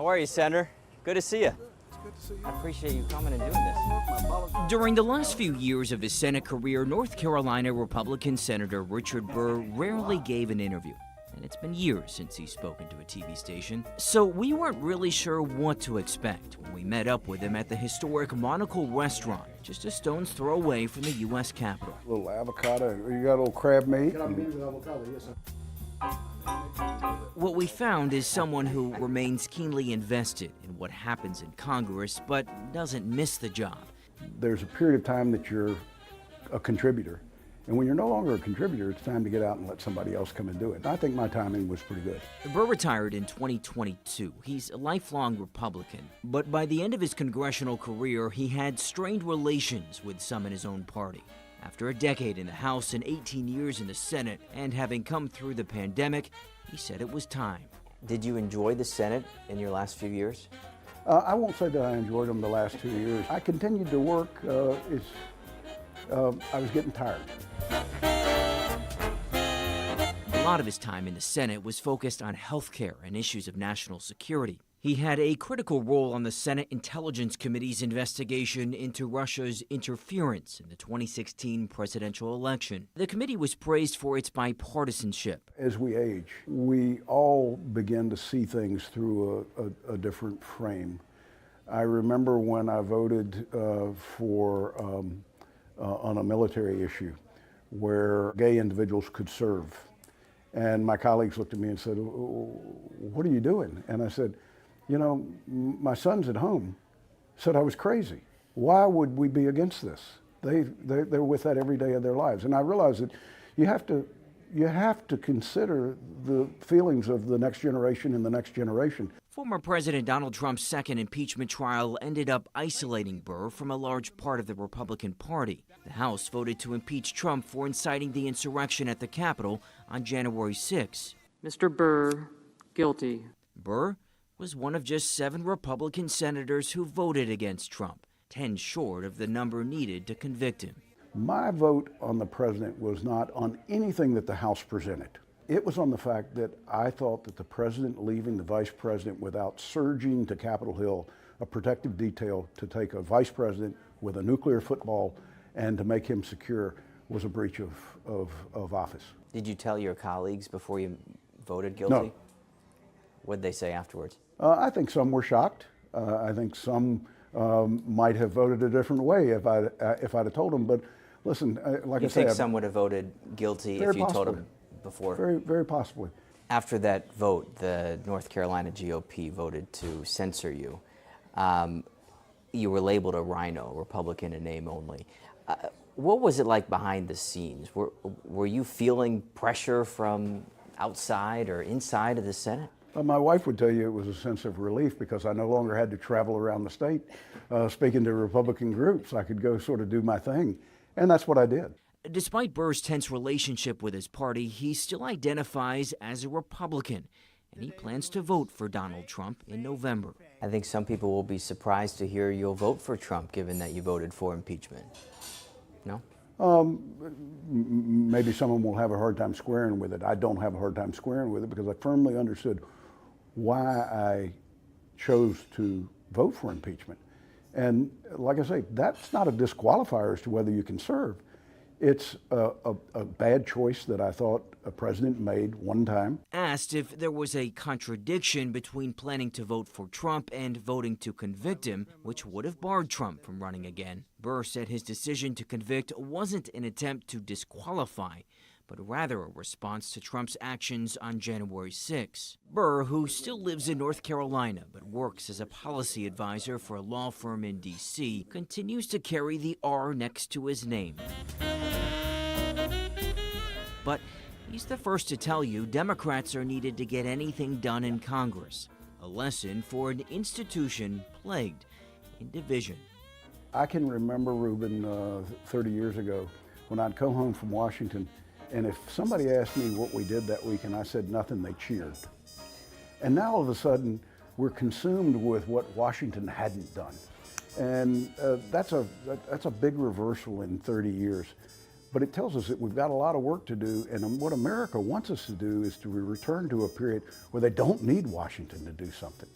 How are you, Senator? Good to see you. It's good to see you. I appreciate you coming and doing this. During the last few years of his Senate career, North Carolina Republican Senator Richard Burr rarely gave an interview. And it's been years since he's spoken to a TV station. So we weren't really sure what to expect when we met up with him at the historic Monocle restaurant, just a stone's throw away from the U.S. Capitol. A little avocado. You got a little crab meat? What we found is someone who remains keenly invested in what happens in Congress, but doesn't miss the job. There's a period of time that you're a contributor. And when you're no longer a contributor, it's time to get out and let somebody else come and do it. And I think my timing was pretty good. Burr retired in 2022. He's a lifelong Republican. But by the end of his congressional career, he had strained relations with some in his own party. After a decade in the House and 18 years in the Senate, and having come through the pandemic, he said it was time. Did you enjoy the Senate in your last few years? I won't say that I enjoyed them the last 2 years. I continued to work. I was getting tired. A lot of his time in the Senate was focused on health care and issues of national security. He had a critical role on the Senate Intelligence Committee's investigation into Russia's interference in the 2016 presidential election. The committee was praised for its bipartisanship. As we age, we all begin to see things through a different frame. I remember when I voted on a military issue where gay individuals could serve. And my colleagues looked at me and said, "What are you doing?" And I said, "You know, my sons at home said I was crazy. Why would we be against this? They're with that every day of their lives." And I realized that you have to consider the feelings of the next generation and the next generation. Former President Donald Trump's second impeachment trial ended up isolating Burr from a large part of the Republican Party. The House voted to impeach Trump for inciting the insurrection at the Capitol on January 6. Mr. Burr, guilty. Burr was one of just 7 Republican senators who voted against Trump, 10 short of the number needed to convict him. My vote on the president was not on anything that the House presented. It was on the fact that I thought that the president leaving the vice president without surging to Capitol Hill a protective detail to take a vice president with a nuclear football and to make him secure was a breach of office. Did you tell your colleagues before you voted guilty? No. What did they say afterwards? I think some were shocked. I think some might have voted a different way if I'd have told them. But listen, like I said, you think some would have voted guilty if you told them before? Very, very possibly. After that vote, the North Carolina GOP voted to censor you. You were labeled a rhino, Republican in name only. What was it like behind the scenes? Were you feeling pressure from outside or inside of the Senate? My wife would tell you it was a sense of relief because I no longer had to travel around the state speaking to Republican groups. I could go sort of do my thing, and that's what I did. Despite Burr's tense relationship with his party, he still identifies as a Republican, and he plans to vote for Donald Trump in November. I think some people will be surprised to hear you'll vote for Trump, given that you voted for impeachment. No? Maybe someone will have a hard time squaring with it. I don't have a hard time squaring with it because I firmly understood why I chose to vote for impeachment. And like I say, that's not a disqualifier as to whether you can serve. It's a bad choice that I thought a president made one time. Asked if there was a contradiction between planning to vote for Trump and voting to convict him, which would have barred Trump from running again, Burr said his decision to convict wasn't an attempt to disqualify, but rather a response to Trump's actions on January 6. Burr, who still lives in North Carolina but works as a policy advisor for a law firm in D.C., continues to carry the R next to his name. But he's the first to tell you Democrats are needed to get anything done in Congress, a lesson for an institution plagued in division. I can remember, Reuben, 30 years ago when I'd come home from Washington, and if somebody asked me what we did that week and I said nothing, they cheered. And now all of a sudden, we're consumed with what Washington hadn't done. And that's a big reversal in 30 years. But it tells us that we've got a lot of work to do, and what America wants us to do is to return to a period where they don't need Washington to do something.